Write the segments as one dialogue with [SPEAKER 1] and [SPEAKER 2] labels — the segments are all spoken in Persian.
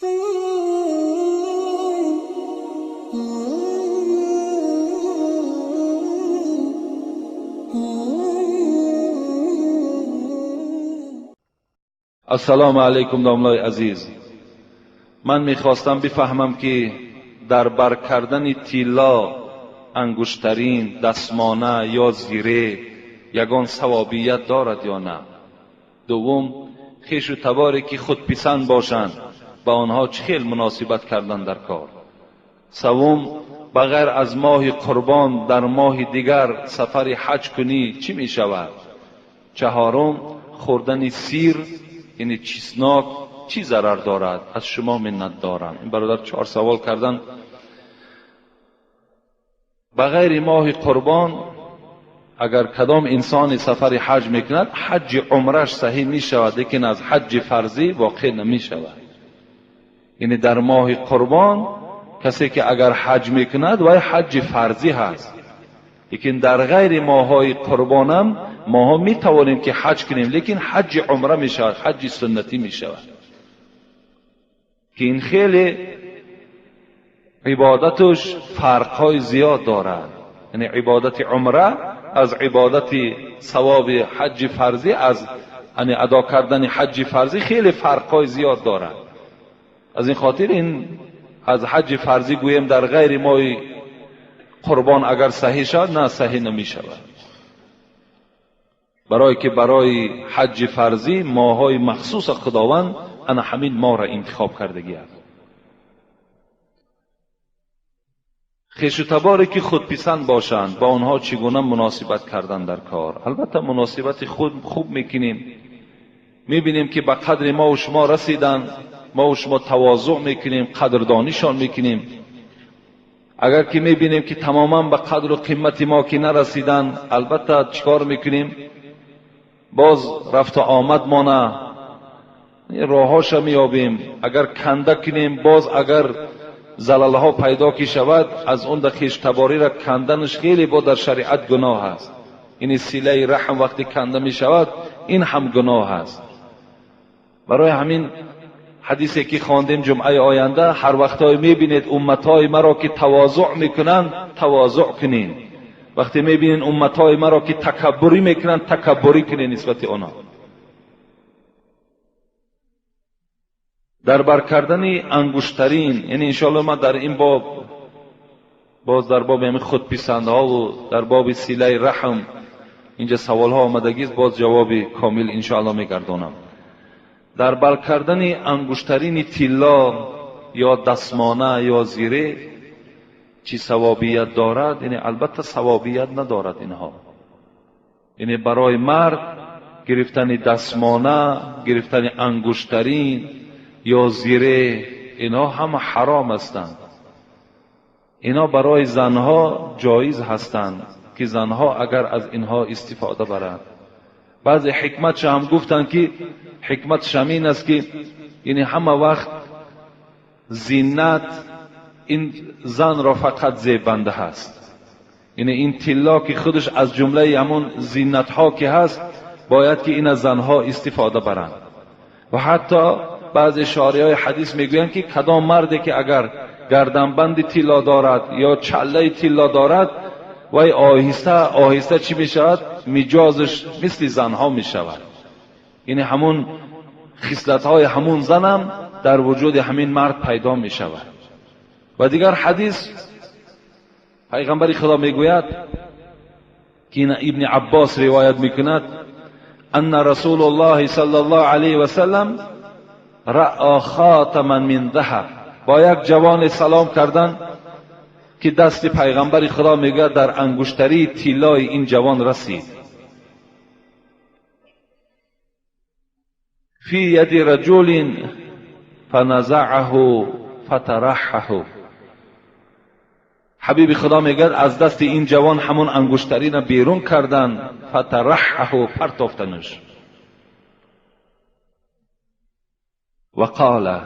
[SPEAKER 1] السلام علیکم داملای عزیز. من میخواستم بفهمم که در بر کردن تیلا، انگشترین، دستمانه یا زیره یگان ثوابیت دارد یا نه. دوم، خویش و تباری که خودپسند باشند با آنها چه خیل مناسبت کردن در کار. سوم، بغیر از ماه قربان در ماه دیگر سفر حج کنی چی می شود؟ چهارم، خوردن سیر یعنی چیسناک چی ضرر دارد؟ از شما منت دارم. این برادر 4 سوال کردن. بغیر ماه قربان اگر کدام انسان سفر حج میکند، حج عمرش صحیح می شود، لیکن از حج فرضی واقع نمی شود. یعنی در ماه قربان کسی که اگر حج میکند وای حج فرضی هست، لیکن در غیر ماهای قربانم ماها می توانیم که حج کنیم، لیکن حج عمره می شود، حج سنتی می شود که این خیلی عبادتش فرقهای زیاد دارد. یعنی عبادت عمره از عبادت ثواب حج فرضی، از یعنی ادا کردن حج فرضی خیلی فرقهای زیاد دارد. از این خاطر این از حج فرضی گویم در غیر ماه قربان اگر صحیح شد، نه صحیح نمی شود، برای که برای حج فرضی ماهای مخصوص خداوند انا همین ماه را انتخاب کردگی است. خویش و تباری که خودپسند باشند با آنها چگونه مناسبت کردن در کار. البته مناسبت خود خوب میکنیم، میبینیم که به قدر ما و شما رسیدن، ما و شما تواضع میکنیم، قدردانیشان میکنیم. اگر که میبینیم که تماما به قدر و قیمت ما که نرسیدن، البته چیکار میکنیم؟ باز رفت و آمد ما نه راهاش میابیم. اگر کنده کنیم، باز اگر زلالها پیدا کی شود، از اون خویش تباری را کندنش خیلی با در شریعت گناه است. این صله رحم وقتی کنده می شود این هم گناه است. برای همین حدیثی که خواندیم جمعه آینده، هر وقتای میبینید امتهای مرا که تواضع میکنند تواضع کنین، وقتی میبینید امتهای مرا که تکبری میکنند تکبری کنین نسبت آنها. در بر کردن انگشترین، یعنی انشاءالله ما در این باب باز در باب همین خودپسندها و در باب صله رحم اینجا سوال ها آمدگی است، باز جواب کامل انشاءالله میگردانم. در بر کردن انگشترین تیلا یا دستمانه یا زیره چی ثوابیت دارد؟ یعنی البته ثوابیت ندارد اینها. یعنی برای مرد گرفتن دستمانه، گرفتن انگشترین یا زیره اینا هم حرام هستند. اینا برای زنها جایز هستند که زنها اگر از اینها استفاده برند. بعضی حکمتش هم گفتند که حکمتش همین است که یعنی همه وقت زینت این زن را فقط زیبنده هست. یعنی این تیلا که خودش از جمله همون زینت ها که هست باید که این از زنها استفاده برند. و حتی بعضی شارعی های حدیث میگویند که کدام مردی که اگر گردنبند تیلا دارد یا چله تیلا دارد وای آهسته آهسته چی می شود؟ مجازش مثل زنها می شود. یعنی همون خصلت های همون زنم در وجود همین مرد پیدا می شود. و دیگر حدیث پیغمبر خدا می گوید که این ابن عباس روایت می کند ان رسول الله صلی الله علیه و سلم رأى خاتما من ذهب. با یک جوان سلام کردن که دست پیغمبر خدا میگه در انگشتری تیلای این جوان رسید. فی ید رجل فنزعه فترحه. حبیب خدا میگه از دست این جوان همون انگشتری را بیرون کردن، فترحه پرتافتنش. و قال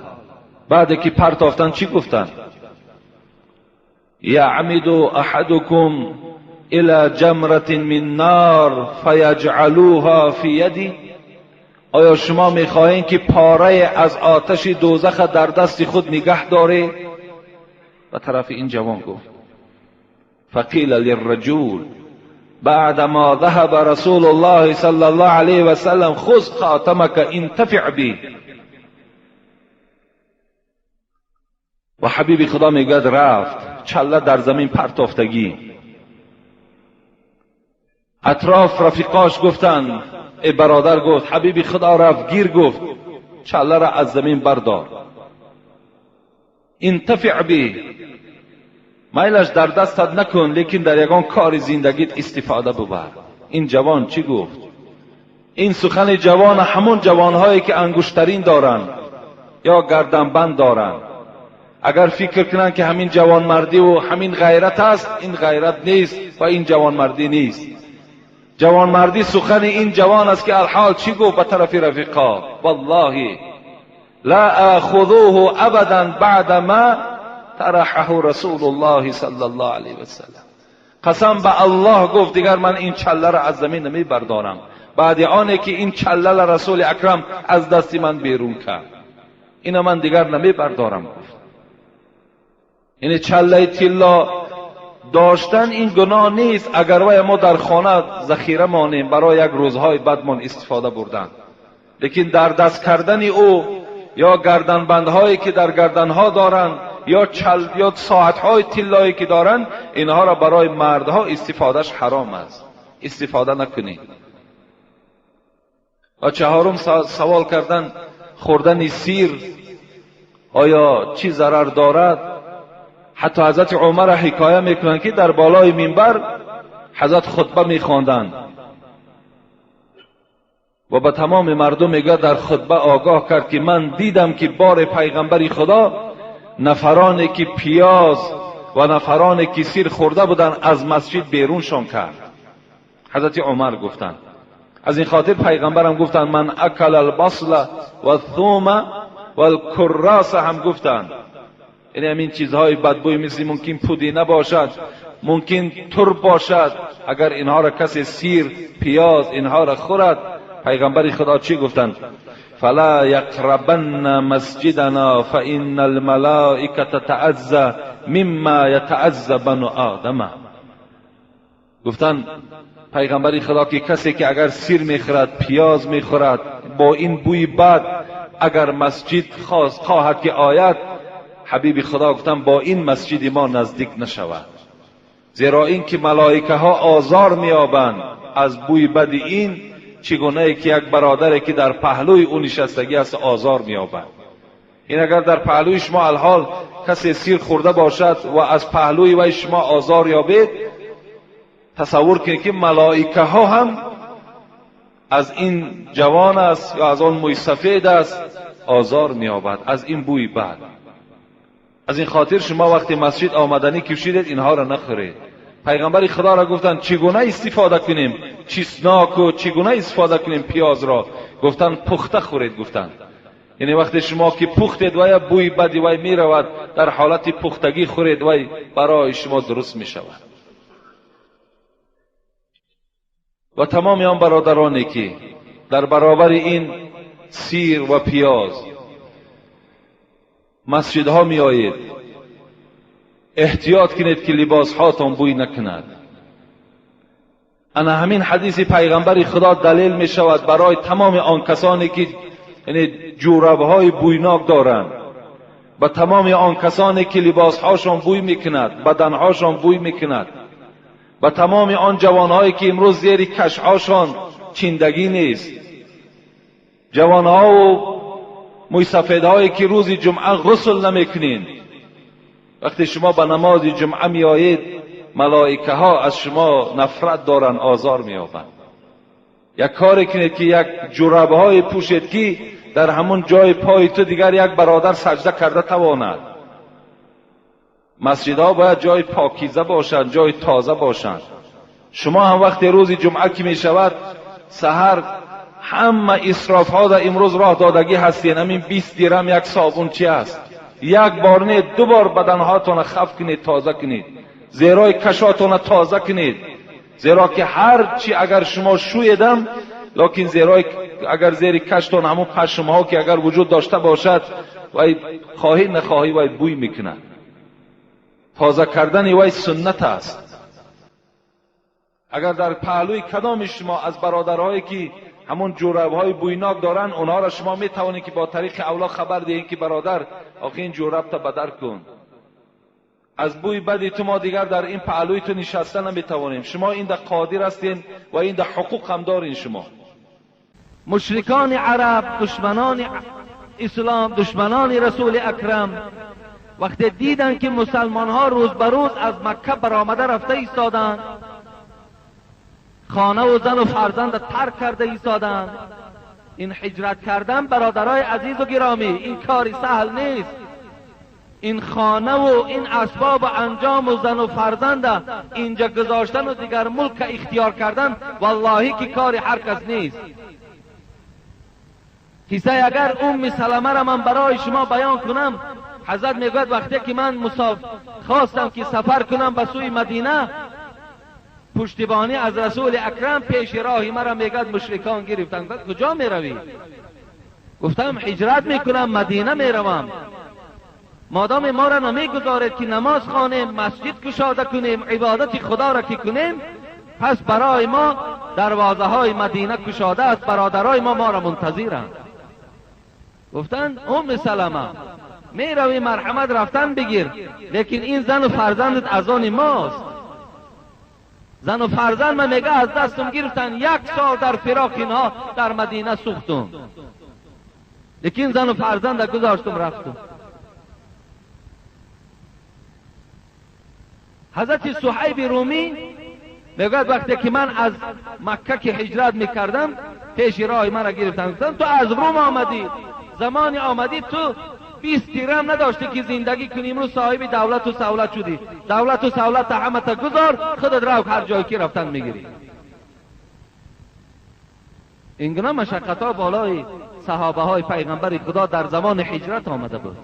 [SPEAKER 1] بعد که پرتافتن چی گفتن؟ یعمد احدکم الى جمرة من نار فیجعلوها فی یدی. آیا شما میخواهین که پاره از آتش دوزخ در دست خود نگه داره؟ و طرف این جوان گفت فقیل للرجل بعدما ذهب رسول الله صلی الله علیه و سلم خذ خاتمك انتفع به. و حبیب خدا میگد رفت، چله در زمین پرتافتگی. اطراف رفیقاش گفتن، ای برادر گفت حبیب خدا رفت گیر، گفت چله را از زمین بردار، انتفع به، میلش در دستت نکن لیکن در یگان کار زندگیت استفاده ببر. این جوان چی گفت؟ این سخن جوان همون جوانهایی که انگشترین دارن یا گردنبند دارن. اگر فکر کنن که همین جوانمردی و همین غیرت است، این غیرت نیست و این جوانمردی نیست. جوانمردی سخن این جوان است که الحال چی گفت به طرف رفیقا؟ والله لا اخذوه ابدا بعد ما طرحه رسول الله صلی الله علیه و سلم. قسم به الله گفت دیگر من این چله را از زمین نمی بردارم بعد آنه که این چله رسول اکرم از دست من بیرون کرد، اینو من دیگر نمی بردارم. گفت این چله طلا داشتن این گناه نیست اگر وای ما در خانه ذخیره مانیم برای یک روزهای بعدمان استفاده بردن، لیکن در دست کردن او یا گردنبندهایی که در گردنها دارن یا ساعتهای طلایی که دارن، اینها را برای مردها استفادهش حرام است، استفاده نکنید. و چهارم سوال کردن خوردن سیر آیا چی ضرر دارد؟ حتی حضرت عمر حکایه میکنند که در بالای منبر حضرت خطبه میخواندند و به تمام مردم میگه در خطبه آگاه کرد که من دیدم که بار پیغمبر خدا نفرانی که پیاز و نفرانی که سیر خورده بودن از مسجد بیرونشان کرد. حضرت عمر گفتند از این خاطر پیغمبرم گفتند من اکل البصل و الثوم و الکراس هم گفتند، یعنی همین چیزهای بدبوی مثل ممکن پودینه باشد، ممکن ترب باشد، اگر اینها را کسی سیر پیاز اینها را خورد، پیغمبر خدا چی گفتند؟ فلا یقربن مسجدنا فان الملائکه تتعزى مما یتعزى بنو آدم. گفتند پیغمبر خدا که کسی که اگر سیر میخورد پیاز میخورد با این بوی بد اگر مسجد خواهد که آید، حبیب خدا گفتن با این مسجد ما نزدیک نشود، زیرا این که ملائکه ها آزار میابند از بوی بد این، چگونه که یک برادری که در پهلوی او نشستگی است آزار میابند. این اگر در پهلوی شما الحال کسی سیر خورده باشد و از پهلوی وی شما آزار یابید، تصور کنید که ملائکه ها هم از این جوان است یا از آن موی سفید است آزار میابد از این بوی بد. از این خاطر شما وقتی مسجد آمدنی کشیدید اینها را نخورید. پیغمبر خدا را گفتن چگونه استفاده کنیم چسناک و چگونه استفاده کنیم پیاز را؟ گفتن پخته خورید. گفتن یعنی وقتی شما که پختید وی بوی بدی وی می رود، در حالت پختگی خورید وی برای شما درست می شود. و تمام آن برادرانی که در برابر این سیر و پیاز مسجدها می آیید، احتیاط کنید که لباس هاتون بوی نکند. انا همین حدیث پیغمبر خدا دلیل می شود برای تمام آن کسانی که یعنی جورب های بویناک دارند، و تمام آن کسانی که لباس هاشون بوی میکند، بدن هاشون بوی میکند، و تمام آن جوان هایی که امروز زیر کش هاشون چندگی نیست، جوان ها و موی سفید هایی که روز جمعه غسل نمیکنین، وقتی شما به نماز جمعه می آیید ملائکه ها از شما نفرت دارن، آزار می یابند. یک کاری کنید که یک جورابه های پوشید که در همون جای پای تو دیگر یک برادر سجده کرده تواند. مسجد ها باید جای پاکیزه باشند، جای تازه باشند. شما هم وقتی روز جمعه که می شود سحر همه اسراف ها در امروز راه دادگی هستین، همین 20 درم یک صابون چی است؟ یک بار نه 2 بار بدن هاتون خف کنید، تازه کنید، زیرای کشاتون تازه کنید، زیرا که هر چی اگر شما شویدم لکن زیرای اگر زیر کشتان همون پشم ها که اگر وجود داشته باشد وای خواهی نخواهی وای بوی میکنه. تازه کردن وای سنت است. اگر در پهلوی کدام شما از برادرهایی که همون جورب‌های بویناک دارن اونها را شما میتوانید که با طریق اولا خبر دهید که برادر آخه این جورب تا بدر کن، از بوی بدی تو ما دیگر در این پهلوی تو نشستن نمیتوانیم. شما این در قادر هستین و این در حقوق هم دارین. شما
[SPEAKER 2] مشرکان عرب، دشمنان اسلام، دشمنان رسول اکرم وقتی دیدن که مسلمان ها روز به روز از مکه برآمده رفته ایستادند، خانه و زن و فرزند ترک کرده ایستادند، این هجرت کردن برادرای عزیز و گرامی این کاری سهل نیست. این خانه و این اسباب و انجام و زن و فرزند اینجا گذاشتن و دیگر ملک اختیار کردن والله که کاری هر کس نیست. کیسه اگر سلمه را من برای شما بیان کنم، حضرت میگوید وقتی که من خواستم که سفر کنم به سوی مدینه، پشتیبانی از رسول اکرم پیش راهی مرا میگوید مشرکان گرفتن. کجا میروی؟ گفتم هجرت میکنم، مدینه میروم. مادام ما را نمیگذارید که نماز خوانیم، مسجد گشاده کنیم، عبادت خدا را که کنیم، پس برای ما دروازه های مدینه گشاده است، برادرای ما را منتظرند. گفتن سلمه میروی مرحمت رفتن بگیر، لیکن این زن و فرزندت از آن ماست. زن و فرزند من میگه از دستم گرفتن، 1 سال در فراق اینها در مدینه سوختم، لیکن زن و فرزند گذاشتم رفتم. حضرت صهیب رومی میگه وقتی که من از مکه که هجرت میکردم پیش راه مرا گرفتن، گفتن تو از روم آمدی، زمانی آمدی تو 20 درم نداشتی که زندگی کنی، امروز صاحب دولت و سهولت شدی، دولت و سهولت همه تا گذار، خودت رو هر جایی که رفتن میگیری. اینگونه مشقت ها بالای صحابه های پیغمبر خدا در زمان هجرت آمده بود.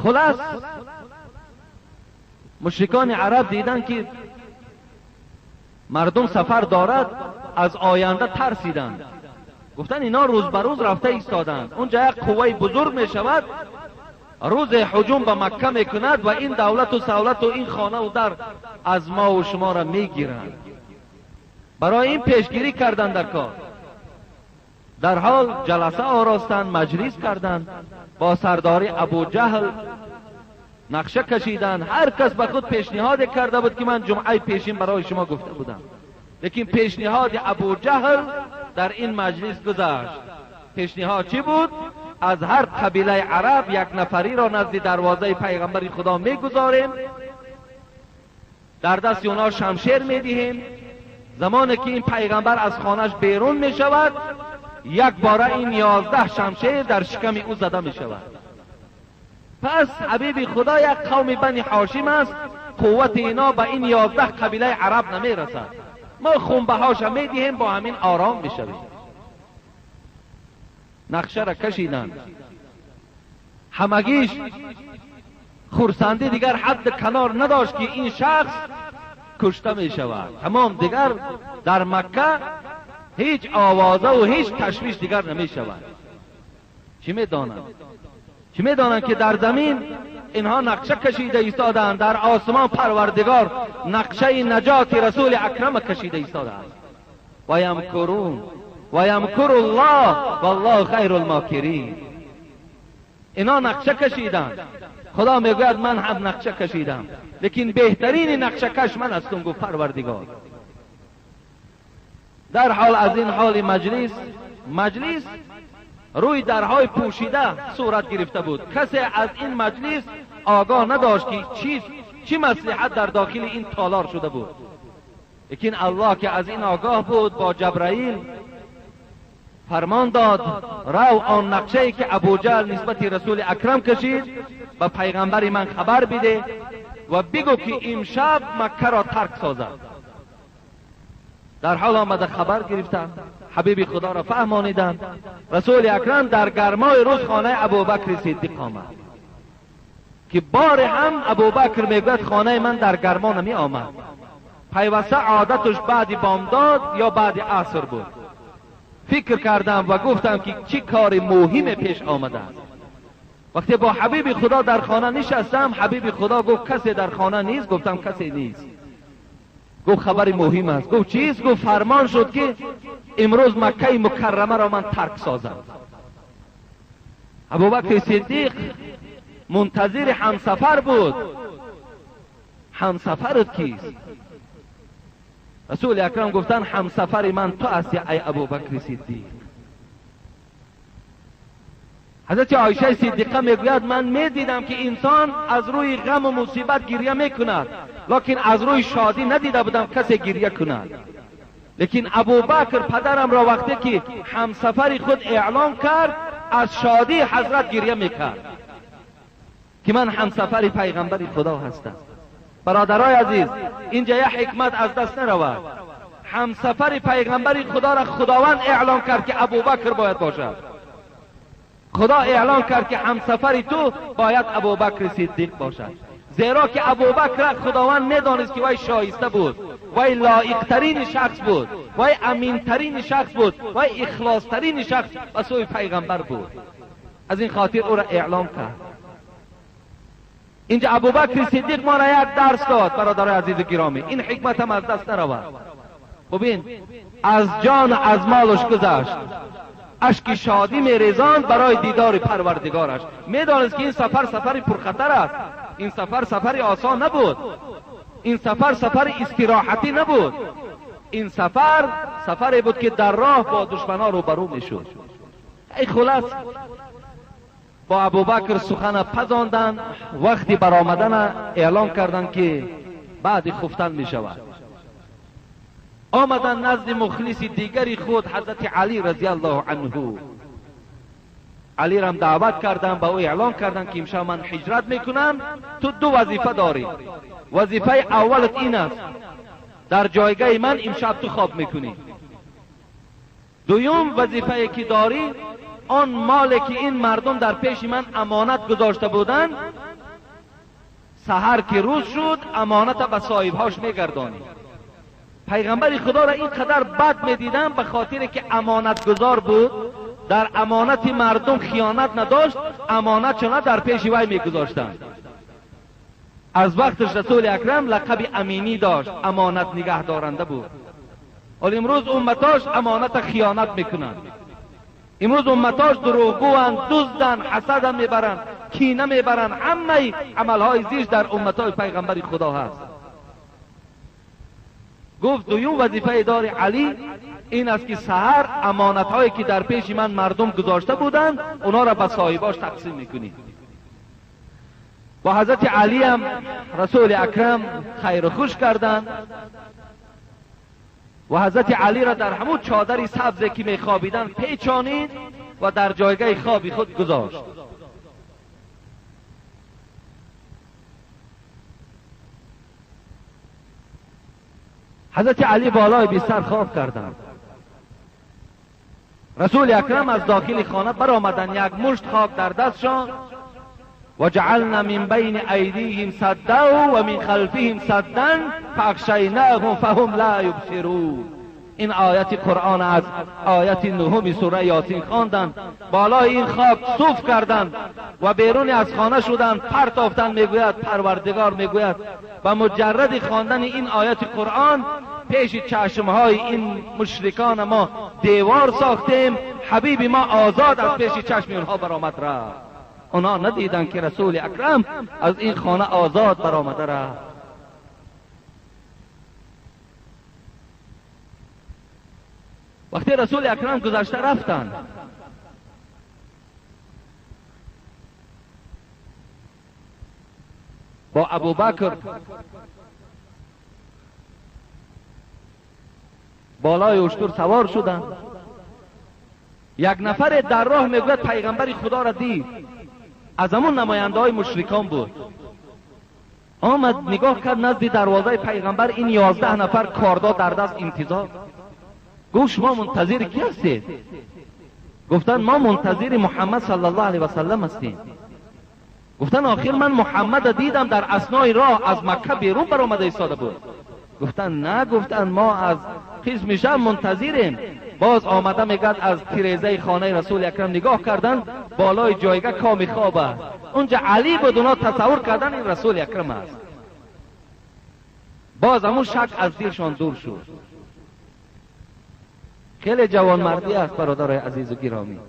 [SPEAKER 2] خلاص مشرکان عرب دیدن که مردم سفر دارد، از آینده ترسیدند. گفتن اینا روز به روز رفته ایستادند، اونجا یک قوه بزرگ می شود، روز هجوم به مکه می کند و این دولت و سهولت و این خانه و در از ما و شما را می گیرند. برای این پیشگیری کردند در کار. در حال جلسه آراستند، مجلس کردند، با سرداری ابو جهل نقشه کشیدند. هر کس به خود پیشنهاد کرده بود که من جمعه پیشین برای شما گفته بودم، لیکن پیشنهاد ابو جهل در این مجلس گذشت. پیشنهاد چی بود؟ از هر قبیله عرب 1 نفری را نزد دروازه پیغمبر خدا میگذاریم، در دست اونا شمشیر میدهیم، زمانی که این پیغمبر از خانهش بیرون میشود، یک باره این 11 شمشیر در شکم او زده میشود. پس حبیب خدا یک قوم بنی هاشم است، قوت اینا به این 11 قبیله عرب نمیرسد، ما خونبه هاش میدهیم، با همین آرام میشویم. نقشه را کشیدند، همگیش خرسندی دیگر حد کنار نداشت که این شخص کشته می شود. تمام دیگر در مکه هیچ آوازه و هیچ تشویش دیگر نمی شود. چی می دانند؟ چی می دانند که در زمین اینها نقشه کشیده ایستادند، در آسمان پروردگار نقشه نجات رسول اکرم کشیده ایستاده است. و یمکرون و یمکر الله والله خیر الماکرین. اینا نقشه کشیدند. خدا میگوید من هم نقشه کشیدم، لیکن بهترین نقشه کش من هستم، گفت پروردگار. در حال از این حال مجلس روی درهای پوشیده صورت گرفته بود. کسی از این مجلس آگاه نداشت که چی مصلحت در داخل این تالار شده بود، لیکن الله که از این آگاه بود با جبرائیل فرمان داد رو آن نقشه‌ای که ابو جهل نسبت رسول اکرم کشید به پیغمبر من خبر بده و بگو که امشب مکه را ترک سازد. در حال آمده خبر گرفتند، حبیب خدا را فهمانیدند. رسول اکرم در گرمای روز خانه ابوبکر صدیق آمد که بار هم ابوبکر میگوید خانه من در گرما نمی آمد، پیوسته عادتش بعد بامداد یا بعد عصر بود. فکر کردم و گفتم که چی کار مهمی پیش آمده است. وقتی با حبیب خدا در خانه نشستم، حبیب خدا گفت کسی در خانه نیست؟ گفتم کسی نیست. گفت خبر مهم است. گفت چیست؟ گفت فرمان شد که امروز مکه مکرمه را من ترک سازم. ابوبکر صدیق منتظر همسفر بود. همسفرت کیست؟ رسول اکرم گفتن همسفر من تو هستی ای ابوبکر صدیق. حضرت عایشه صدیقه میگوید من میدیدم که انسان از روی غم و مصیبت گریه میکند، لکن از روی شادی ندیده بودم کسی گریه کند. لیکن ابوبکر پدرم را وقتی که همسفر خود اعلام کرد، از شادی حضرت گریه میکرد که من همسفر پیغمبر خدا هستم. برادرای عزیز، اینجا یک حکمت از دست نرود. همسفر پیغمبر خدا را خداوند اعلام کرد که ابوبکر باید باشد. خدا اعلام کرد که همسفر تو باید ابوبکر صدیق باشد، زیرا که ابوبکر خداوند میدانست که وی شایسته بود، وی لایق ترین شخص بود، وی امین ترین شخص بود، وی اخلاص ترین شخص به سوی پیغمبر بود. از این خاطر او را اعلام کرد. اینجا ابوبکر صدیق ما را یک درس داد. برادرای عزیز گرامی، این حکمت هم از دست نرود. ببین، از جان از مالش گذشت، اشک شادی میریزاند برای دیدار پروردگارش. میدانست که این سفر سفر پرخطر است. این سفر سفر آسان نبود. این سفر سفر استراحتی نبود. این سفر سفری بود که در راه با دشمنان روبرو میشد. ای خلاص با ابوبکر سخن پزاندن، وقتی برآمدن اعلام کردند که بعد خفتن می شود. آمدن نزد مخلص دیگری خود حضرت علی رضی الله عنه. علی را دعوت کردن، با او اعلام کردن که امشب من هجرت میکنم، تو دو وظیفه داری. وظیفه اولت این است در جایگاه من امشب تو خواب میکنی. دوم وظیفه که داری، آن مالی که این مردم در پیش من امانت گذاشته بودند، سحر که روز شد امانت به صاحبهاش میگردانی. پیغمبر خدا را اینقدر بد میدیدم به خاطر که امانت گذار بود، در امانت مردم خیانت نداشت، امانت چنان در پیش وی میگذاشتند. از وقتش رسول اکرم لقب امینی داشت، امانت نگه دارنده بود. ولی امروز امتاش امانت خیانت میکنند. امروز امتاش دروغگوند، دزدند، حسد میبرند، کینه میبرند. همه عملهای زیش در امتای پیغمبر خدا هست. گفت دویم وظیفه دار علی این است که سحر امانتهایی که در پیش من مردم گذاشته بودند اونا را به صاحباش تقسیم میکنی. با حضرت علی هم رسول اکرم خیر و خوش کردند و حضرت علی را در همون چادری سبزی که میخوابیدن پیچانید و در جایگاه خوابی خود گذاشت. حضرت علی بالای بستر خواب کردند. رسول اکرم از داخل خانه برآمدند، یک مشت خاک در دستشان و جعلنا من بین ایدیهم سدا و من خلفهم سدا فاغشیناهم فهم لا یبصرون. این آیت قرآن از آیت 9 سوره یاسین خواندند. بالای این خاک صف کردند و بیرون از خانه شدند. پر تافتند. میگوید پروردگار میگوید و مجرد خواندن این آیت قرآن پیش چشمهای این مشرکان ما دیوار ساختیم. حبیب ما آزاد از پیش چشم اونها برآمد رفت. اونا ندیدن که رسول اکرم از این خانه آزاد برآمده رفت. وقتی رسول اکرم گذشته رفتن، با ابوبکر بالای اشتر سوار شدند. یک نفر در راه میگوید پیغمبر خدا را دید، از همون نماینده های مشرکان بود. آمد نگاه کرد نزد دروازه پیغمبر، این 11 نفر کاردار در دست انتظار. گفت شما منتظر کی هستید؟ گفتن ما منتظر محمد صلی الله علیه و سلم هستیم. گفتن آخر من محمد دیدم در اثنای راه از مکه بیرون برآمده ایستاده بود. گفتن نه، گفتن ما از خیز میشم منتظریم. باز آمده میگد از تیریزه خانه رسول اکرم نگاه کردن، بالای جایگاه کامی خواب است. اونجا علی بود، اونا تصور کردن این رسول اکرم است. باز همون شک از دلشان دور شد. خیلی جوانمردی است برادرای عزیز و گرامی.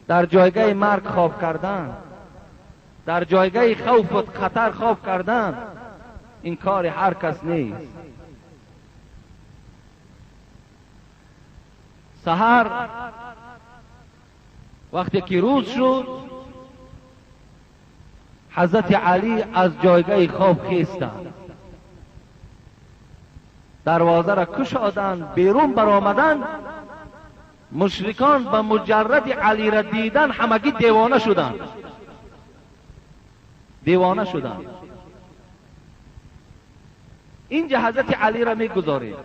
[SPEAKER 2] در جایگاه مرگ خواب کردن، در جایگاه خوف و خطر خواب کردن، این کار هر کس نیست. سحر وقتی که روز شد، حضرت علی از جایگاه خواب خیستند، دروازه را کشادند، بیرون برآمدند. مشرکان به مجرد علی را دیدن همگی دیوانه شدند، دیوانه شدند. اینجا حضرت علی را میگذاریم،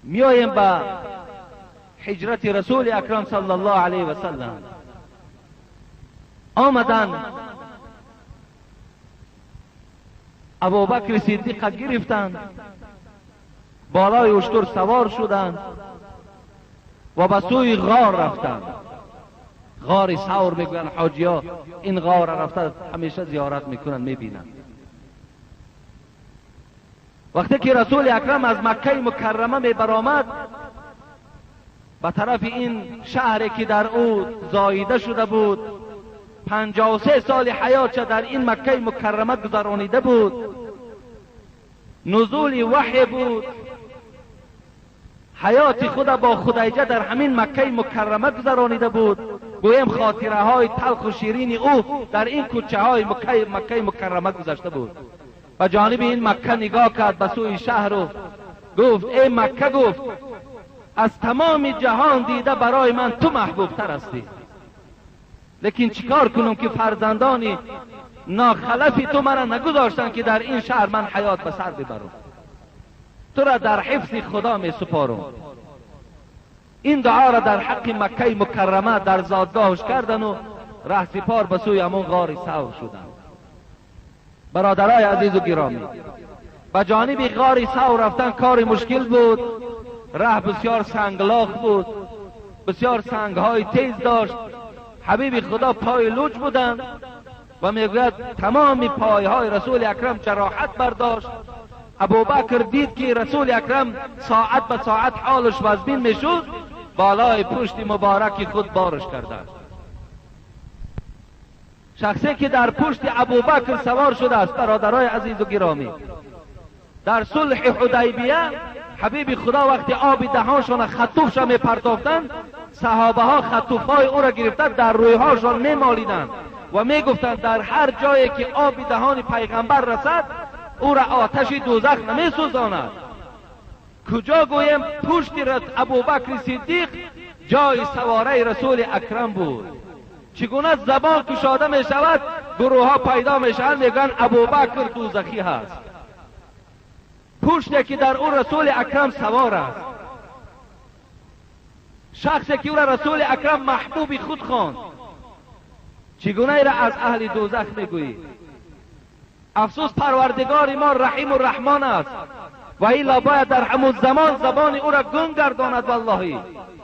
[SPEAKER 2] میاییم به هجرت رسول اکرم صلی الله علیه و سلم. آمدن ابوبکر صدیق گرفتند، بالای اشتر سوار شدند و به سوی غار رفتند. غار ثور میگویند حاجی‌ها، این غار رفته همیشه زیارت میکنند، میبینند. وقتی که رسول اکرم از مکه مکرمه میبرآمد به طرف این شهری که در او زاییده شده بود، 53 سال حیاتش در این مکه مکرمه گذرانیده بود، نزول وحی بود، حیات خود با خدیجه در همین مکه مکرمه گذرانیده بود. گویم خاطره های تلخ و شیرین او در این کوچه های مکه مکرمه گذشته بود. و جانب این مکه نگاه کرد به سوی شهر و گفت ای مکه، گفت از تمام جهان دیده برای من تو محبوب تر هستی، لیکن چیکار کنم که فرزندانی ناخلفی تو مرا نگذاشتن که در این شهر من حیات به سر ببرم. تو را در حفظ خدا می سپارم. این دعا را در حق مکه مکرمه در زادگاهش کردن و ره سپار به سوی همون غار ثور شدند. برادرای عزیز و گرامی، به جانب غار ثور رفتن کار مشکل بود. راه بسیار سنگلاخ بود، بسیار سنگهای تیز داشت. حبیب خدا پای لوچ بودند و میگوید تمام پایهای رسول اکرم جراحت برداشت. ابوبکر دید که رسول اکرم ساعت به ساعت حالش وزبین میشد، بالای پشت مبارک خود بارش کردند. شخصی که در پشت ابوبکر سوار شده است برادرای عزیز و گرامی، در صلح حدیبیه حبیب خدا وقتی آب دهانشان خطوفش می پرتافتند، صحابه ها خطوفهای او را گرفته در رویهاشان می مالیدند و می گفتند در هر جایی که آب دهان پیغمبر رسد او را آتش دوزخ نمی سوزاند. کجا گویم پشت ابوبکر صدیق جای سواره رسول اکرم بود. چگونه زبان کشاده می شود، گروه ها پیدا می شوند میگن ابوبکر دوزخی هست. پشتی که در او رسول اکرم سوار است، شخصی که او را رسول اکرم محبوب خود خواند، چگونه ای را از اهل دوزخ میگویی؟ افسوس پروردگار ما رحیم و رحمان است و الا باید در همون زمان زبان او را گم گرداند، والله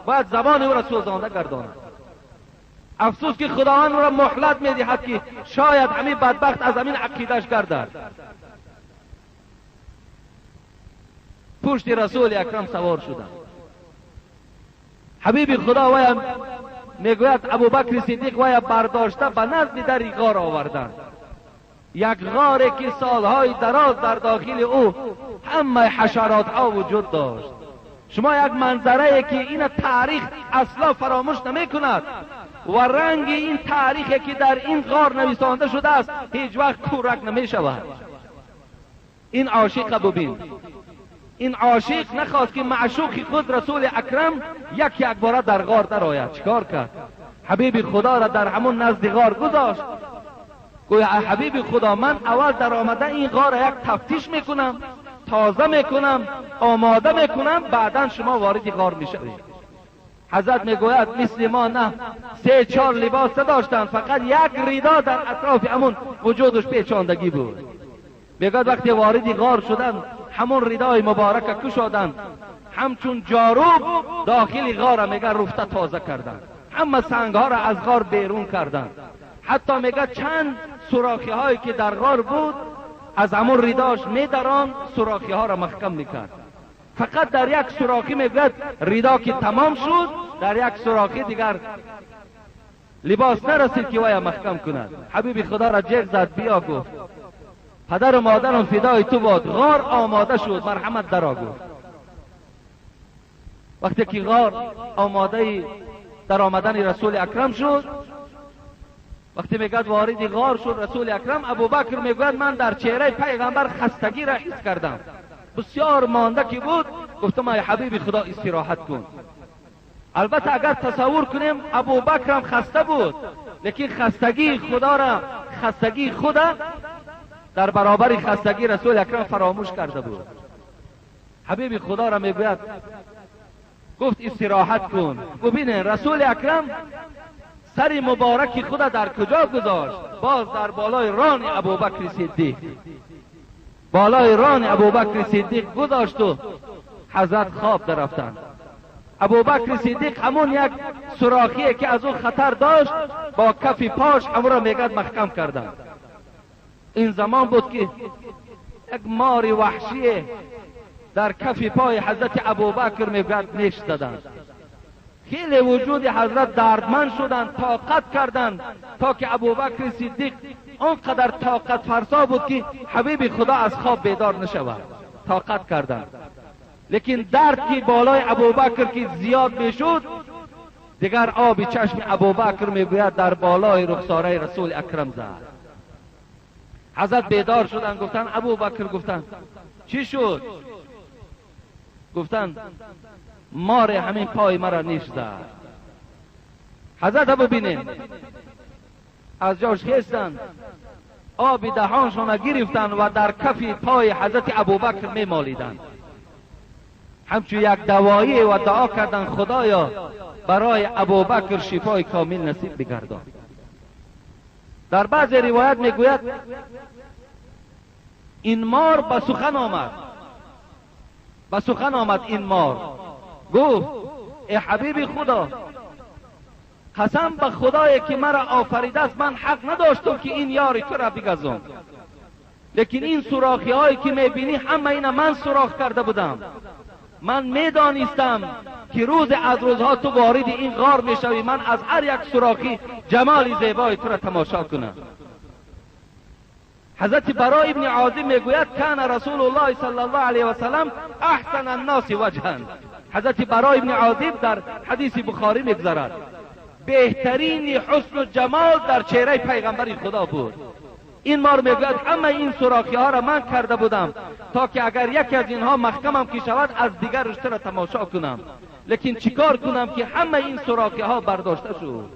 [SPEAKER 2] باید زبان او را سوزانده گرداند. افسوس که خداوند او را مهلت میدهد که شاید همین بدبخت از همین عقیدش گردد. پشت رسول اکرم سوار شدند. حبیب خدا وی میگوید ابوبکر صدیق وی برداشته به نزد در غار آوردند. یک غاری که سالهای دراز در داخل او همه حشرات ها وجود داشت. شما یک منظره که این تاریخ اصلا فراموش نمی کند و رنگ این تاریخی که در این غار نویسانده شده است هیچ وقت کورک نمی شود. این عاشق ببین، این عاشق نخواست که معشوق خود رسول اکرم یک باره در غار در آید. چیکار کرد؟ حبیب خدا را در همون نزد غار گذاشت. گویا حبیب خدا من اول در آمده این غار یک تفتیش میکنم، تازه میکنم، آماده میکنم، بعدا شما وارد غار میشوید. حضرت میگوید مثل ما نه، 3-4 لباس داشتند، فقط یک ریدا در اطراف همون وجودش پیچاندگی بود. میگوید وقتی وارد غار شدند همون ردای مبارک کشادند، همچون جاروب داخل غار میگه رفته تازه کردند، همه سنگ ها را از غار بیرون کردند. حتی میگه چند سوراخی هایی که در غار بود از همون رداش میدران، سوراخی ها را محکم میکرد. فقط در یک سوراخی میگوید ردا که تمام شد، در یک سوراخی دیگر لباس نرسید که وی محکم کند. حبیب خدا را جیغ زد، بیا گفت پدر و مادرم فدای تو باد، غار آماده شد، مرحمت درآ گفت. وقتی که غار آماده در آمدن رسول اکرم شد، وقتی میگوید وارد غار شد رسول اکرم، ابوبکر میگوید من در چهره پیغمبر خستگی را حس کردم، بسیار مانده که بود. گفتم ای حبیب خدا استراحت کن. البته اگر تصور کنیم ابوبکر هم خسته بود، لیکن خستگی خدا را، خستگی خدا در برابر خستگی رسول اکرم فراموش کرده بود. حبیب خدا را میگوید گفت استراحت کن. ببینید رسول اکرم سر مبارک خدا در کجا گذاشت؟ باز در بالای ران ابوبکر صدیق، بالای ران ابوبکر صدیق گذاشت و حضرت خواب درفتند. ابوبکر صدیق همون یک سوراخی که از اون خطر داشت با کف پاش همون را میگد محکم کردند. این زمان بود که یک مار وحشی در کف پای حضرت ابوبکر میگد نیش زدند. خیلی وجود حضرت دردمند شدند، طاقت کردند تا که ابوبکر صدیق آنقدر طاقت فرسا بود که حبیب خدا از خواب بیدار نشود. طاقت کردند، لیکن درد که بالای ابوبکر که زیاد میشد، دیگر آب چشم ابوبکر میگوید در بالای رخساره رسول اکرم زد. حضرت بیدار شدند، گفتند ابوبکر، گفتند چی شد؟ گفتند مار همین پای مرا نیش زد. حضرت ببینید از جاش خیستند، آب دهانشان گرفتند و در کف پای حضرت ابوبکر میمالیدند، همچون یک دوایی و دعا کردند خدایا برای ابوبکر شفای کامل نصیب بگردان. در بعض روایت میگوید این مار به سخن آمد، به سخن آمد این مار، گفت ای حبیب خدا، قسم به خدایی که مرا آفریده است، من حق نداشتم که این یار تو را بگزم، لیکن این سوراخی هایی که میبینی همه اینا من سوراخ کرده بودم. من میدانستم که روز از روزها تو وارد این غار میشوی، من از هر یک سوراخی جمال زیبای تو را تماشا کنم. حضرت برای ابن عازم میگوید کان رسول الله صلی الله علیه و سلم احسن الناس وجها. حضرت برای ابن عازم در حدیث بخاری میگذرد بهترین حسن و جمال در چهره پیغمبر خدا بود. این مار میگوید همه این سوراخی ها را من کرده بودم تا که اگر یکی از اینها محکمم که شود از دیگر رشته را تماشا کنم، لیکن چیکار کنم که همه این سوراخی ها برداشته شد.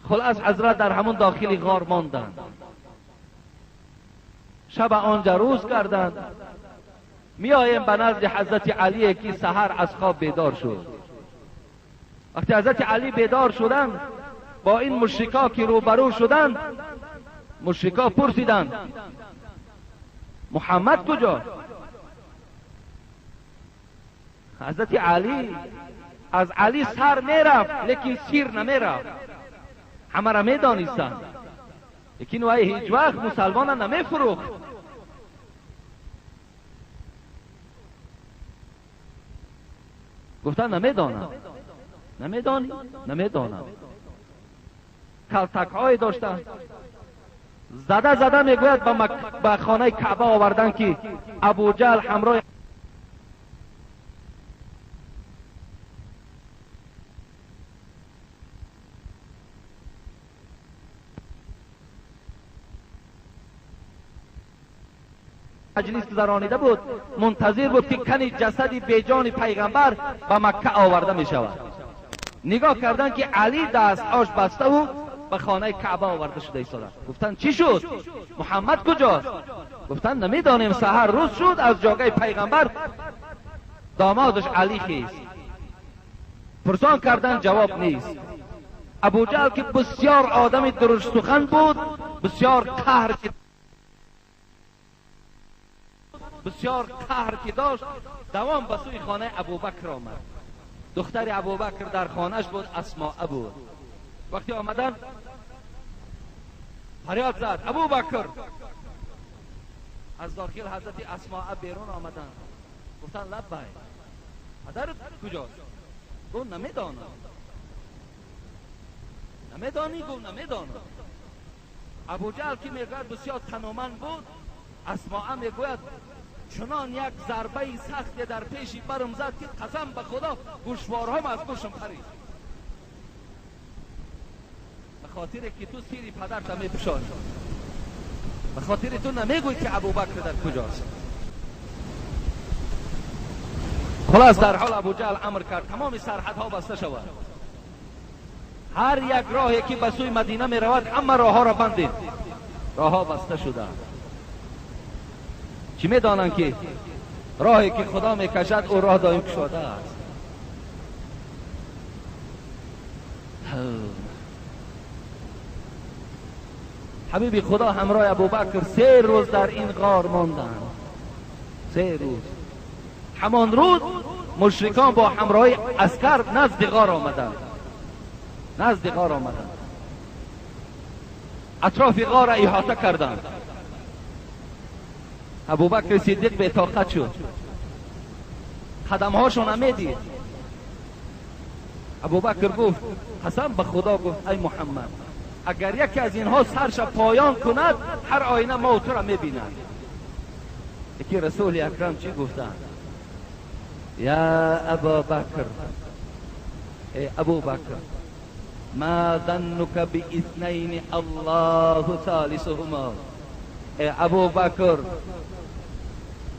[SPEAKER 2] خلاص حضرت در همون داخل غار ماندند. شب آنجا روز کردند. میایم به نزد حضرت علی که سحر از خواب بیدار شد. وقتی حضرت علی بیدار شدند با این مشرکا که روبرو شدند، مشرکا پرسیدند محمد کجا؟ حضرت علی از علی سر میرفت لیکن سیر نمیرفت. همه را میدانستند، لیکن وی هیچ وقت مسلمان نمیفروخت. گفتن نمیدانم. نمیدانی؟ نمیدانم. کلتک های داشتن، زده میگوید به خانه کعبه آوردن که ابو جهل همراه مجلس گذرانیده بود، منتظر بود که کنی جسد بیجان پیغمبر به مکه آورده می شود. نگاه کردن که علی دستهاش بسته و به خانه کعبه آورده شده ایستاده. گفتن چی شد؟ محمد کجاست؟ گفتن نمیدانیم، سحر روز شد از جاگه پیغمبر دامادش علی خیست. پرسان کردن جواب نیست. ابو جهل که بسیار آدم درست سخن بود بسیار قهر که داشت، دوام به سوی خانه ابوبکر آمد. دختر ابوبکر در خانهش بود، اسماء بود. وقتی آمدن فریاد زد ابوبکر. از داخل حضرت اسماء بیرون آمدن، گفتن لبیک. مادرت کجاست؟ گفت نمیدانم. نمیدانی؟ گفت نمیدانم. ابو جهل که میگوید بسیار تنومند بود، اسماء میگوید چنان یک ضربه سخت در پیشی برم زد که قسم به خدا گوشوارهام از گوشم پرید. به خاطر که تو سیری پدرت میپوشانی، به خاطر تو نمیگوی که ابوبکر در کجاست. خلاص در حال ابو جهل امر کرد تمام سرحدها بسته شود. هر یک راهی که به سوی مدینه می رود همه راه ها را بندید. راه ها بسته شده. چی می دانند که راهی که خدا می کشد او راه دائم گشاده است. حبیبی خدا همراه ابوبکر 3 روز در این غار ماندند. 3 روز. همان روز مشرکان با همراهی عسکر نزد غار آمدند. اطراف غار را احاطه کردند. ابوبکر صدیق به طاقت شد. قدمهاشون نمیدید. ابوبکر گفت قسم به خدا، گفت ای محمد اگر یکی از اینها سرش پایان کند هر آینه ما تو را میبیند. یکی رسول اکرم چی گفتند؟ یا ابوبکر، ای ابوبکر، ما ظنک باثنین الله ثالثهما. ای ابوبکر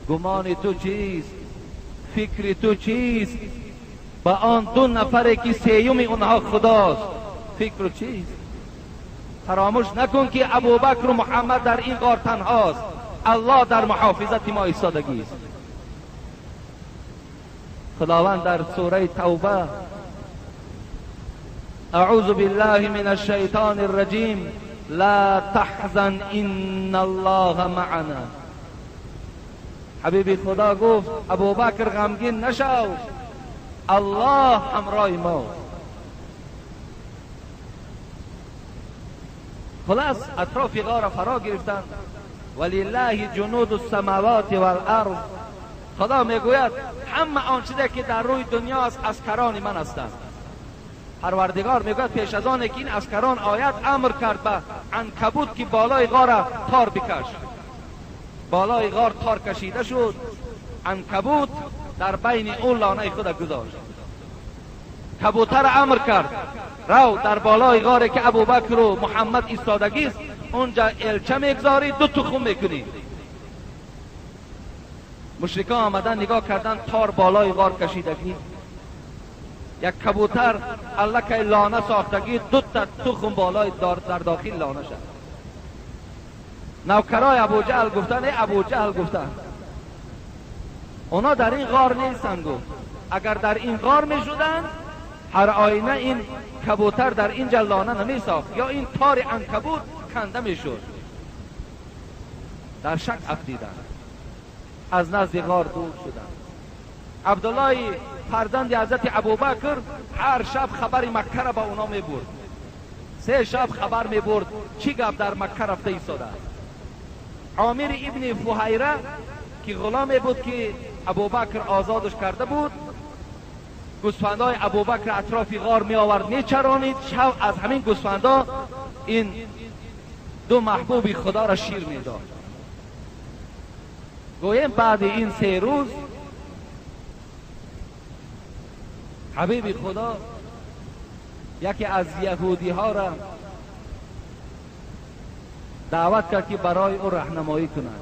[SPEAKER 2] گمان تو چیست؟ فکر تو چیست با آن 2 نفری که 3م اونها خداست؟ فکر چیست؟ فراموش نکن که ابوبکر و محمد در این غار تنهاست. الله در محافظت ما ایستادگی است. خداوند در سوره توبه اعوذ بالله من الشیطان الرجیم لا تحزن ان الله معنا. حبیبی خدا گفت ابوبکر غمگین نشو، الله همراه ما. خلاص اطراف غار فرا گرفتند. ولله جنود السماوات والارض. خدا میگوید همه آن چیزی که در روی دنیا است عسکران من هستند. پروردگار میگوید پیش از آن که این عسکران آیت امر کرد به عنکبوت که بالای غار تار بکش. بالای غار تار کشیده شد. عنکبوت در بین اون لانه خود گذاشت. کبوتر امر کرد رو در بالای غاری که ابوبکر و محمد ایستادگی است اونجا الچه میگذاری 2 تخم میکنی. مشرکان آمدن نگاه کردن تار بالای غار کشیدگی. یک کبوتر الکه لانه ساختگی 2 تا تخم بالای در داخل لانه شد. نوکرای ابو جهل گفتن ای ابو جهل گفتن اونا در این غار نیستن. گفت اگر در این غار می شدن هر آینه این کبوتر در این لانه نمی ساخت یا این تار عنکبوت کنده می شد. در شک افتیدن، از نزد غار دور شدن. عبدالله فرزند حضرت ابوبکر هر شب خبر مکه را با اونا می برد. 3 شب خبر می برد چی گپ در مکه رفته ایستاده. عامر ابن فهیره که غلامی بود که ابوبکر آزادش کرده بود، گوسفندای ابوبکر اطراف غار می آورد می چرانید. شب از همین گوسفندا این 2 محبوب خدا را شیر می داد. گویم بعد این 3 روز حبیب خدا یکی از یهودی ها را دعوت کرد که برای او راهنمایی کند.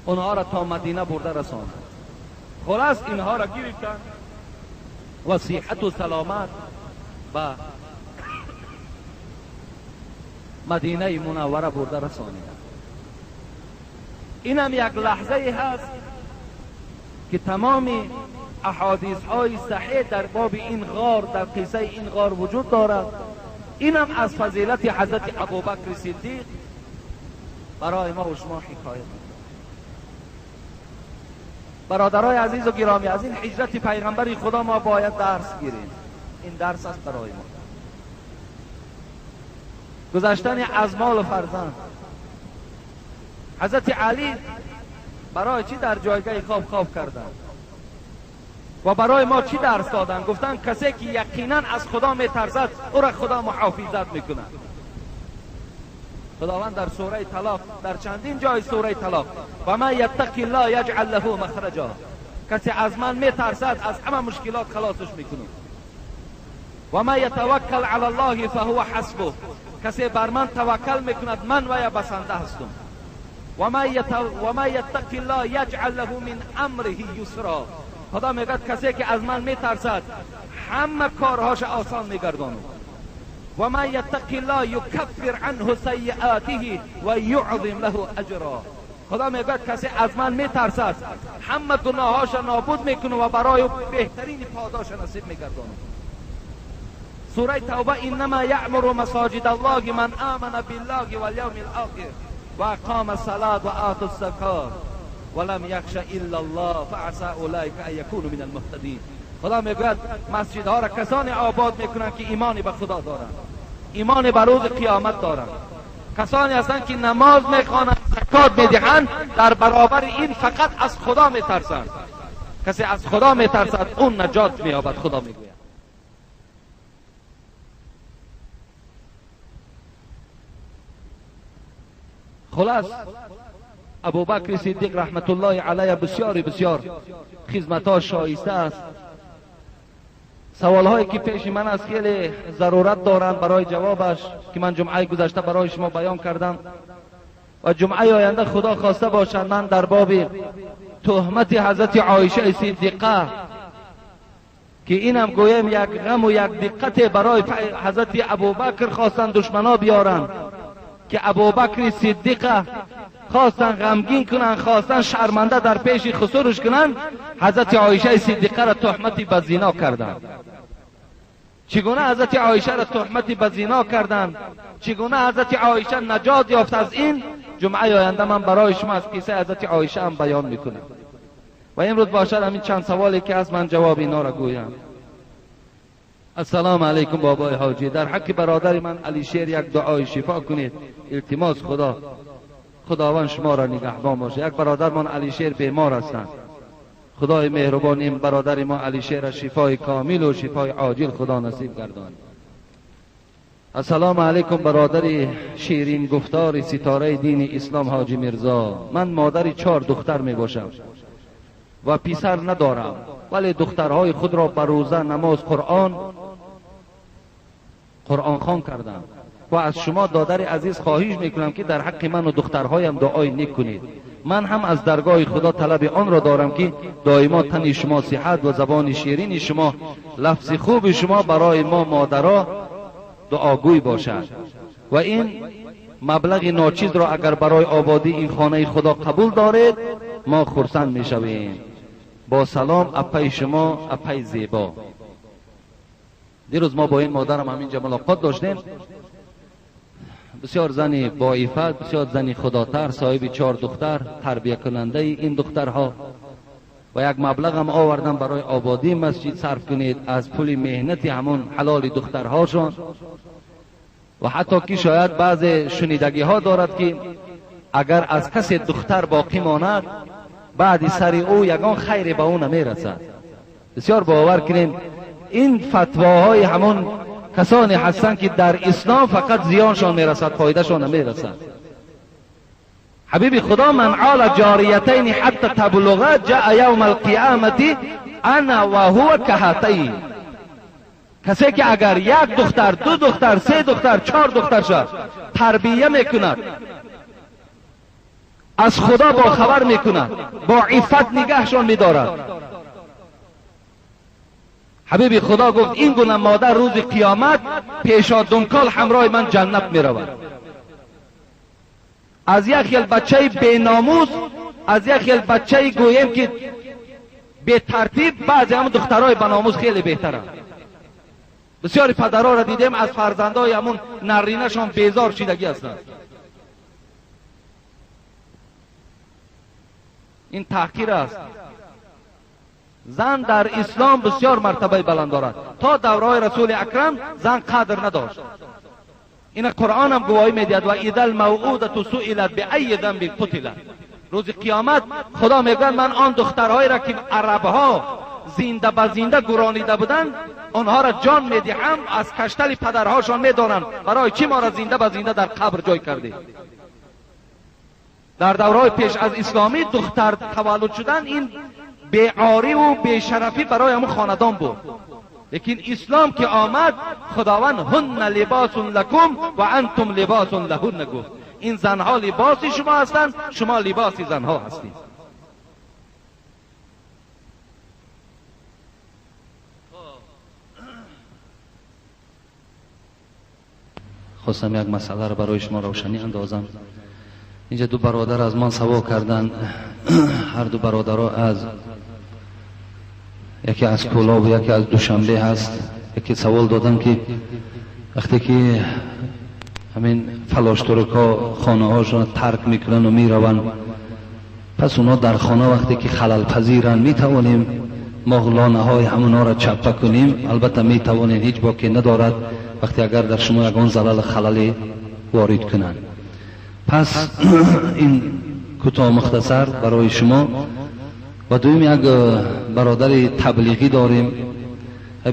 [SPEAKER 2] اونها را تا مدینه برده رساند. خلاص اینها را گرفتند و صحت و سلامت به مدینه منوره برده رسانیدند. این هم یک لحظه هست که تمام احادیث های صحیح در باب این غار، در قصه این غار وجود دارد. اینم از فضیلت حضرت ابوبکر صدیق برای ما و شما حکایت. برادرای عزیز و گرامی، از این هجرت پیغمبر خدا ما باید درس گیریم. این درس است برای ما. گذشتن از مال و فرزند. حضرت علی برای چی در جایگاه خواب کردن و برای ما چی درس دادن؟ گفتن کسی که یقینا از خدا میترسد او را خدا محافظت میکنه. خداوند در سوره طلاق، در چندین جای سوره طلاق، و من یتقی الله یجعل له مخرجا، کسی از من میترسد از همه مشکلات خلاصش میکنم. و من یتوکل علی الله فهو حسبه، کسی بر من توکل میکند من وی بسنده هستم. و من یتقی الله یجعل له من امره یسرا، خدا میگه کسی که از من میترسد همه کارهاش آسان میگردانم. و من یتقی الله یکفر عنه سیئاته و یعظم له اجرا، خدا میگه کسی از من میترسد همه گناهاش نابود میکنه و برای بهترین پاداش نصیب میگردانم. سوره توبه انما یعمر مساجد الله من آمن بالله والیوم الاخر و اقام الصلاة و آتى الزکاة ولم یخش الا الله فعسى اولئک ان یکونوا من المهتدین. خدا میگوید مسجدها را کسانی آباد میکنند که ایمانی به خدا دارند، ایمان به روز قیامت دارند، کسانی هستند که نماز میخوانند، زکات میدهند، در برابر این فقط از خدا میترسند. کسی از خدا میترسد اون نجات مییابد. خدا میگوید خلاص ابوبکر صدیق رحمت الله علیه بسیار خدمت‌ها شایسته است. سوال‌هایی که پیش من است خیلی ضرورت دارند برای جوابش که من جمعه گذشته برای شما بیان کردم و جمعه آینده خدا خواسته باشد من در باب تهمت حضرت عایشه صدیقه که اینم گویم یک غم و یک دقت برای حضرت ابوبکر خواستن دشمنا بیارن که ابوبکر صدیقه خواستن غمگین کنن، خواستن شرمنده در پیش خسورش کنن. حضرت عایشه صدیقه را تهمت به زنا کردند. چگونه حضرت عایشه را تهمت به زنا کردند، چگونه حضرت عایشه نجات یافت، از این جمعه آینده من برای شما از قصه حضرت عایشه هم بیان میکنم و امروز باشد همین چند سوالی که از من جواب اینا را گویم. السلام علیکم بابای حاجی، در حق برادر من علی شیر یک دعای شفا کنید. التماس خداوند شما را نگهبان باشه. یک برادر من علی شیر بیمار هستند، خدای مهربان این برادر ما علی شیر شفای کامل و شفای عاجل خدا نصیب گرداند. السلام علیکم برادر شیرین گفتار ستاره دین اسلام حاجی میرزا، من مادر 4 دختر می باشم و پسر ندارم، ولی دخترهای خود را بر روزه نماز قرآن خوان کردم و از شما دادر عزیز خواهش میکنم که در حق من و دخترهایم دعای نیک کنید. من هم از درگاه خدا طلب آن را دارم که دائما تن شما صحت و زبان شیرین شما، لفظ خوب شما برای ما مادرها دعاگوی باشد و این مبلغ ناچیز را اگر برای آبادی این خانه خدا قبول دارید ما خرسند میشویم. با سلام، اپای شما، اپای زیبا. دیروز ما با این مادرم همینجا ملاقات داشتیم. بسیار زنی با عفت، بسیار زنی خداتر، صاحب 4 دختر، تربیت کننده این دخترها و یک مبلغ هم آوردن برای آبادی مسجد صرف کنید از پول مهنت همون حلال دخترهاشون. و حتی که شاید بعض شنیدگی ها دارد که اگر از کسی دختر باقی ماند بعد سر او یگان خیر به او نمیرسد. بسیار باور کنید این فتواهای همون کسانی هستند که در اسلام فقط زیانشان میرسد، فایدهشان نمیرسد. حبیب خدا من عال جاریتین حتی تبلغ جاء یوم القیامت انا و هو کهاتین. کسی که اگر 1 دختر، 2 دختر، 3 دختر، 4 دختر شد تربیه میکند، از خدا با خبر میکند، با عفت نگهشان میدارد، حبیب خدا گفت این گونه مادر روز قیامت پیشا دنکال همراه من جنت میرود. از یک خیل بچه بیناموز، از یک خیل بچه گویم که به ترتیب بعضی هم دخترای بناموز خیلی بهتره. بسیاری پدرها را دیدیم از فرزندای همون نرینه‌شان بیزار شیدگی هستند. این تحقیر است. زن در اسلام بسیار مرتبه بلند دارد. تا دورهای رسول اکرم زن قدر نداشت. این قرآن هم گواهی میدهد و اذا الموعودة سئلت بأی ذنب قتلت. روز قیامت خدا میگه من آن دخترهایی را که عربها زنده به زنده گرانیده بودند آنها را جان میدهم، از کشتل پدرهاشان میدانند برای چی ما را زنده به زنده در قبر جای کرده. در دورهای پیش از اسلامی دختر تولد شدن این بیعاری و بیشرفی برای همون خاندان بود. لیکن اسلام که آمد خداوند هن لباس لکم و انتم لباس لهن گفت. این زنها لباسی شما هستند، شما لباسی زنها هستید. خواستم یک مسئله را برای شما روشنی اندازم. اینجا دو برادر از من سوال کردن. هر دو برادرها از یکی از کلاب و یکی از دوشنبه هست. یکی سوال دادن که وقتی که همین فلاشترکا خانه هاشون ترک میکنن و میروند، پس اونا در خانه وقتی که خلل پذیرن میتوانیم ما لانه های همونا را چپه کنیم؟ البته میتوانیم، هیچ باکی ندارد وقتی اگر در شما یگان زلال خللی وارد کنن. پس این کوتاه مختصر برای شما. و دویم یک برادر تبلیغی داریم،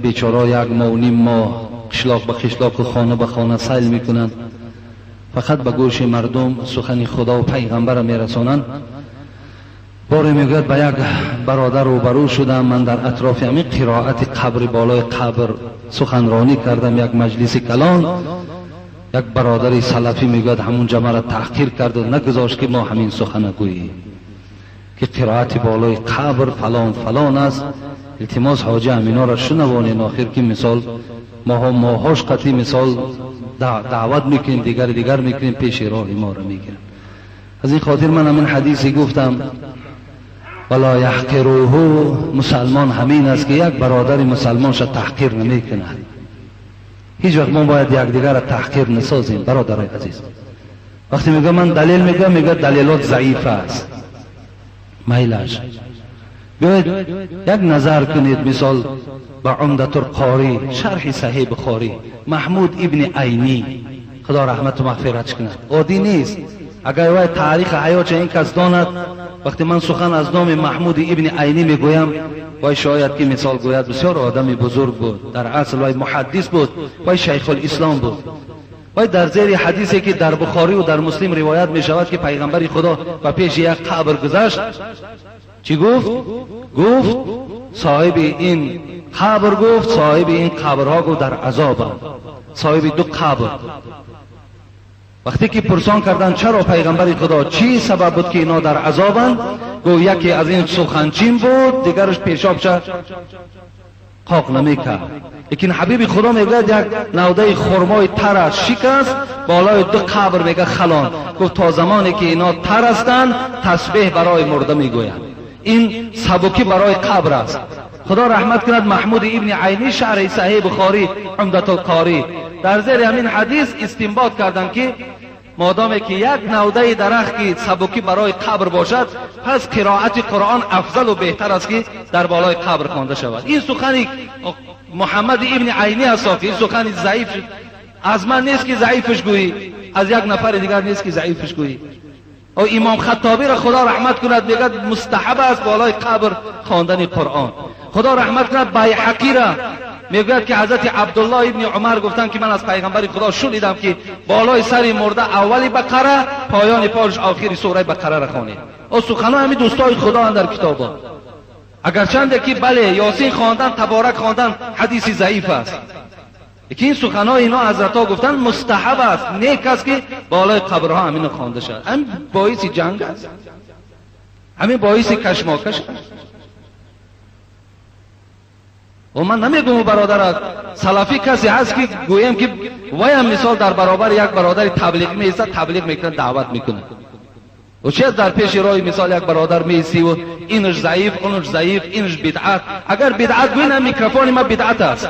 [SPEAKER 2] بیچاره یک ماه و نیم ماه قشلاق به قشلاق و خانه به خانه سیل میکنند، فقط به گوش مردم سخن خدا و پیغمبر میرسانند. باری میگوید به یک برادر روبرو شدم، من در اطراف همین قرائت قبر بالای قبر سخنرانی کردم، یک مجلس کلان. یک برادر سلفی میگوید همون جمع را تحقیر کرد و نگذاشت که ما همین سخن گوییم که قرائت بالای قبر فلان فلان است. التماس حاجه امینا را شنوانین. آخر که مثال ماهاش قطعی مثال دعوت میکنیم، دیگر میکنیم، پیش راه ما را میگیرن. از این خاطر من همین حدیثی گفتم ولا یحقروه. مسلمان همین است که یک برادر مسلمان شد تحقیر نمیکند. هیچ وقت ما باید یک دیگر را تحقیر نسازیم. برادرای عزیز، وقتی میگه من دلیل میگه دلیلات ضعیف است، میلش بیاید یک نظر کنید. مثال با عمدة القاری شرح صحیح بخاری محمود ابن عینی خدا رحمت و مغفرت کند، عادی نیست. اگر وای تاریخ حیات این کس داند، وقتی من سخن از نام محمود ابن عینی میگویم وای شاید که مثال گوید بسیار آدم بزرگ بود، در اصل وای محدث بود، وای شیخ الاسلام بود. وای در زیر حدیثی که در بخاری و در مسلم روایت می شود که پیغمبر خدا و پیش یک قبر گذشت، چی گفت؟ گفت صاحب این قبر، گفت صاحب این قبرها گفت در عذابند، صاحب دو قبر. وقتی که پرسان کردن چرا پیغمبر خدا، چی سبب بود که اینا در عذابند؟ گفت یکی از این سخنچین بود، دیگرش پیشاب شد قاق نمیکرد. لیکن حبیب خدا میگه یک نوده خرمای تر شکست بالای دو قبر میگه خلان. گفت تا زمانی که اینا تر هستند تسبیح برای مرده میگویند. این سبکی برای قبر است. خدا رحمت کند محمود ابن عینی شرح صحیح بخاری عمدة القاری در زیر همین حدیث استنباط کردند که مادامی که یک نوده درخت که سبکی برای قبر باشد، پس قرائت قرآن افضل و بهتر است که در بالای قبر خوانده شود. این سخن محمد ابن عینی است که این سخن ضعیف از من نیست که ضعیفش گویی، از یک نفر دیگر نیست که ضعیفش گویی. او امام خطابی را خدا رحمت کند میگه مستحب است بالای قبر خواندن قرآن. خدا رحمت کند بیهقی را میگوید که حضرت عبدالله ابن عمر گفتن که من از پیغمبر خدا شنیدم که بالای سر مرده اولی بقره، پایان پارش آخری سوره بقره را خوانید. او سخنان همین دوستای خدا در کتابا. اگرچند که بله یاسین خواندن، تبارک خواندن حدیثی ضعیف است، لیکن این سخنان اینا حضرت‌ها گفتن مستحب است، نیک است که بالای قبرها همین خوانده شد. همین باعث جنگ است، همین باعث کشمکش است. و من نمیگم برادر سلفی کسی هست که گویم که وای هم مثال در برابر یک برادر تبلیغ میایستد، تبلیغ میکنه، دعوت میکنه. و چه در پیش روی مثال یک برادر میسی و اینش ضعیف اونش ضعیف اینش بدعت. اگر بدعت گوینم میکروفون ما بدعت است،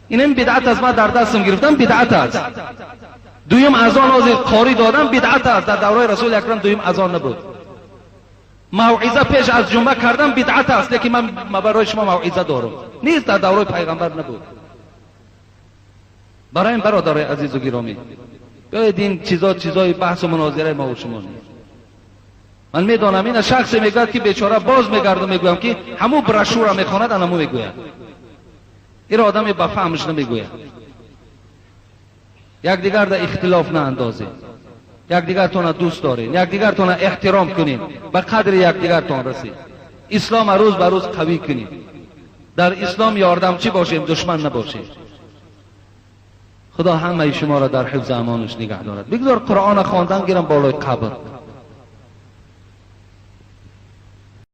[SPEAKER 2] اینم بدعت است، ما در دستم گرفتم بدعت است. دویم اذان از قاری دادم بدعت است. در دوره رسول اکرم دویم اذان نبود. موعظه پیش از جمعه کردم بدعت است، لیکن من برای شما موعظه دارم، نیست در دوره پیغمبر نبود. برای این برادرای عزیز و گرامی بیاید این چیزای بحث و مناظره ما و شما نیست. من میدانم این شخص میگوید که بیچاره باز میگردم میگویم که همون برشور میخواند همون میگوید. این آدم به فهمش نمیگوید. یک دیگر در اختلاف نه اندازه، یک دیگرتون دوست دارین، یک دیگرتون احترام کنین، به قدر یک دیگرتون رسید. اسلام روز به روز قوی کنین. در اسلام یاردمچی باشیم، دشمن نباشیم. خدا همه شما را در حفظ امانش نگه دارد. بگذار قرآن خواندن گیرم بالای قبر.